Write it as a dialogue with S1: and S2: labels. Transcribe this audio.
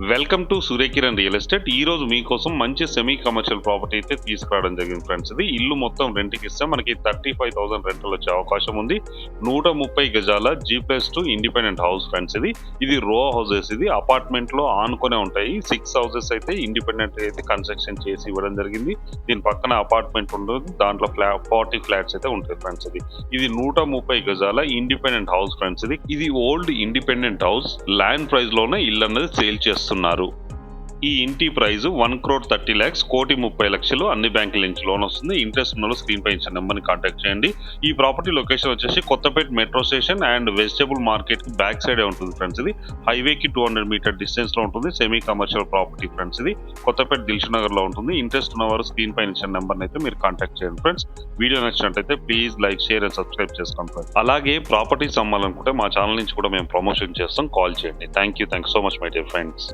S1: Welcome to Surya Kiran real estate. ఈ రోజు మీకోసం మంచి సెమీ కమర్షియల్ ప్రాపర్టీ అయితే తీసుకురావడం జరిగింది ఫ్రెండ్స్. ఇది ఇల్లు మొత్తం రెంట్కి ఇస్తే మనకి 35,000 రెంటల్ వచ్చే అవకాశం ఉంది. 130 గజాల G+2 ఇండిపెండెంట్ హౌస్ ఫ్రెండ్స్. ఇది రో హౌసెస్. ఇది అపార్ట్మెంట్ లో ఆనుకునే ఉంటాయి. 6 హౌసెస్ అయితే ఇండిపెండెంట్ అయితే కన్స్ట్రక్షన్ చేసి ఇవ్వడం జరిగింది. దీని పక్కన అపార్ట్మెంట్ ఉంటుంది. దాంట్లో 40 ఫ్లాట్స్ అయితే ఉంటాయి ఫ్రెండ్స్. ఇది 130 గజాల ఇండిపెండెంట్ హౌస్ ఫ్రెండ్స్. ఇది old independent house. Land price లోనే ఇల్లు అన్నది సేల్ చేస్తున్నారు. ఈ ఇంటి ప్రైస్ 1,30,00,000, 1,30,00,000. అన్ని బ్యాంకుల నుంచి లోన్ వస్తుంది. ఇంట్రెస్ట్ ఉన్న స్క్రీన్ పై ఇచ్చిన నెంబర్ని కాంటాక్ట్ చేయండి. ఈ ప్రాపర్టీ లొకేషన్ వచ్చేసి Kothapet metro station and vegetable market కి బ్యాక్ సైడే ఉంటుంది ఫ్రెండ్స్. ఇది హైవేకి 200 మీటర్ డిస్టెన్స్ లో ఉంటుంది. Semi commercial property friends. ఇది కొత్తపేట దిల్షుక్ నగర్ లో ఉంటుంది. ఇంట్రెస్ట్ ఉన్నవారు స్క్రీన్ పైన ఇచ్చిన నెంబర్ని అయితే మీరు కాంటాక్ట్ చేయండి ఫ్రెండ్స్. వీడియో నచ్చినట్లయితే please like, share and subscribe చేసుకోండి ఫ్రెండ్స్. అలాగే ప్రాపర్టీస్ అమ్మాలనుకుంటే మా ఛానల్ నుంచి కూడా మేము ప్రమోషన్ చేస్తాం. కాల్ చేయండి. Thank you so much my dear friends.